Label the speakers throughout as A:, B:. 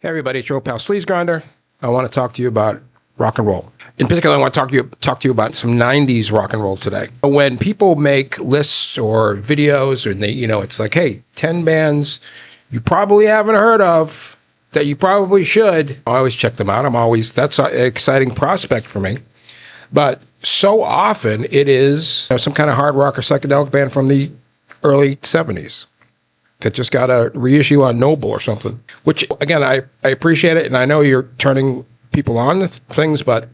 A: Hey everybody, it's your old pal Sleaze Grinder. I want to talk to you about rock and roll. In particular, I want to talk to you about some 90s rock and roll today. When people make lists or videos and it's like, hey, 10 bands you probably haven't heard of that you probably should. I always check them out. That's an exciting prospect for me. But so often it is some kind of hard rock or psychedelic band from the early 70s. That just got a reissue on Noble or something, which, again, I appreciate it, and I know you're turning people on to things, but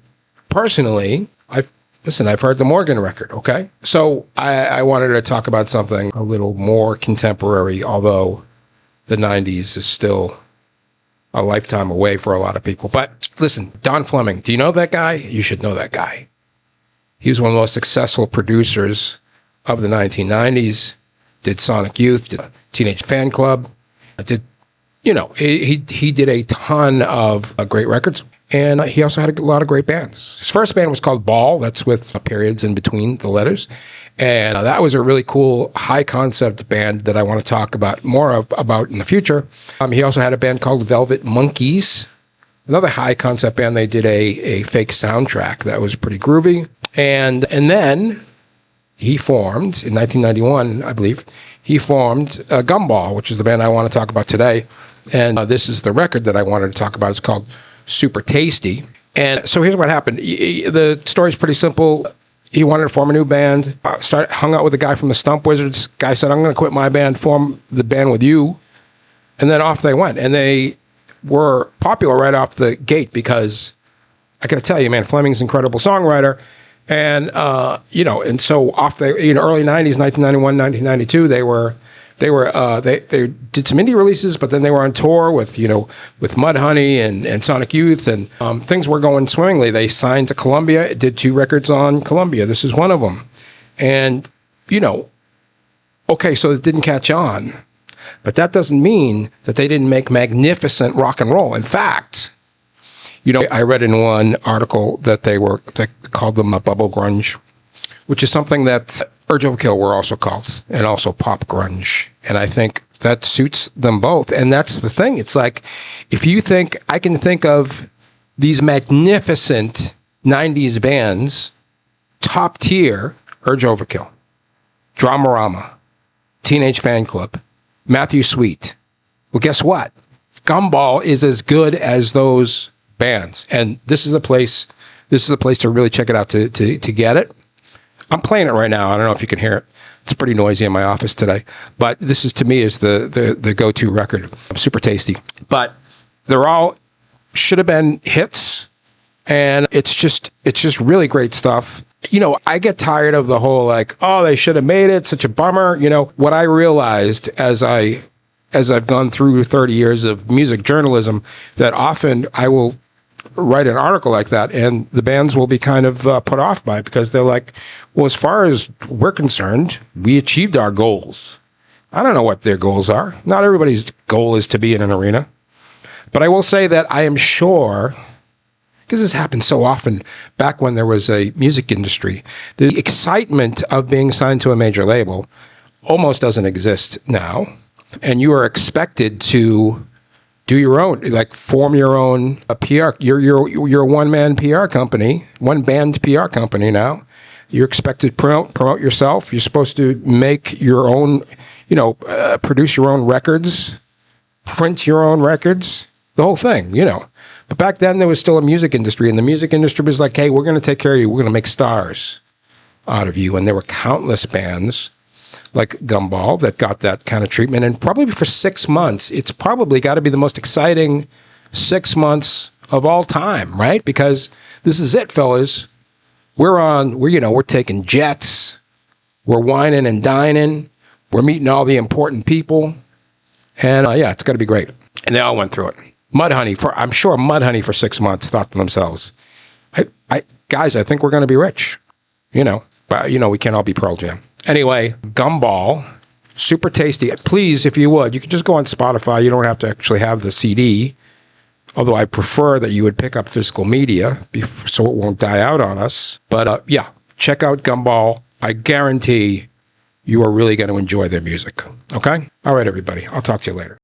A: personally, I've heard the Morgan record, okay? So I wanted to talk about something a little more contemporary, although the 90s is still a lifetime away for a lot of people. But listen, Don Fleming, do you know that guy? You should know that guy. He was one of the most successful producers of the 1990s. Did Sonic Youth, did Teenage Fan Club, he did a ton of great records, and he also had a lot of great bands. His first band was called Ball, that's with periods in between the letters, and that was a really cool high concept band that I want to talk about about in the future. He also had a band called Velvet Monkeys, another high concept band. They did a fake soundtrack that was pretty groovy, and then he formed, in 1991, I believe, Gumball, which is the band I want to talk about today. And this is the record that I wanted to talk about. It's called Super Tasty. And so here's what happened. The story's pretty simple. He wanted to form a new band, hung out with a guy from the Stump Wizards. Guy said, I'm going to quit my band, form the band with you. And then off they went. And they were popular right off the gate because I got to tell you, man, Fleming's an incredible songwriter. And, and so off they, early 90s, 1991, 1992, they did some indie releases, but then they were on tour with Mudhoney and Sonic Youth, and things were going swimmingly. They signed to Columbia, did 2 records on Columbia. This is one of them. And, okay, so it didn't catch on, but that doesn't mean that they didn't make magnificent rock and roll. In fact, I read in one article that they called them a bubble grunge, which is something that Urge Overkill were also called, and also pop grunge. And I think that suits them both. And that's the thing. It's like, if you think, I can think of these magnificent 90s bands, top tier, Urge Overkill, Dramarama, Teenage Fan Club, Matthew Sweet. Well, guess what? Gumball is as good as those bands, and this is the place to really check it out to get it. I'm playing it right now. I don't know if you can hear it. It's pretty noisy in my office today, but this is, to me, is the go-to record. Super Tasty. But they're all should have been hits, and it's just really great stuff. I get tired of the whole they should have made it, such a bummer. What I realized as I've gone through 30 years of music journalism, that often I will write an article like that, and the bands will be kind of put off by it because they're like, well, as far as we're concerned, we achieved our goals. I don't know what their goals are. Not everybody's goal is to be in an arena. But I will say that I am sure, because this happened so often back when there was a music industry, the excitement of being signed to a major label almost doesn't exist now. And you are expected to do your own, form your own PR. You're a one-man PR company, one-band PR company now. You're expected to promote yourself. You're supposed to make your own, produce your own records, print your own records, the whole thing, But back then there was still a music industry, and the music industry was like, hey, we're going to take care of you. We're going to make stars out of you. And there were countless bands like Gumball that got that kind of treatment. And probably for 6 months, it's probably got to be the most exciting 6 months of all time, right? Because this is it, fellas. We're taking jets. We're wining and dining. We're meeting all the important people. And it's got to be great. And they all went through it. I'm sure Mudhoney for 6 months thought to themselves, guys, I think we're going to be rich, but we can't all be Pearl Jam. Anyway, Gumball, Super Tasty. Please, if you would, you can just go on Spotify. You don't have to actually have the CD, although I prefer that you would pick up physical media so it won't die out on us. But check out Gumball. I guarantee you are really going to enjoy their music. Okay? All right, everybody. I'll talk to you later.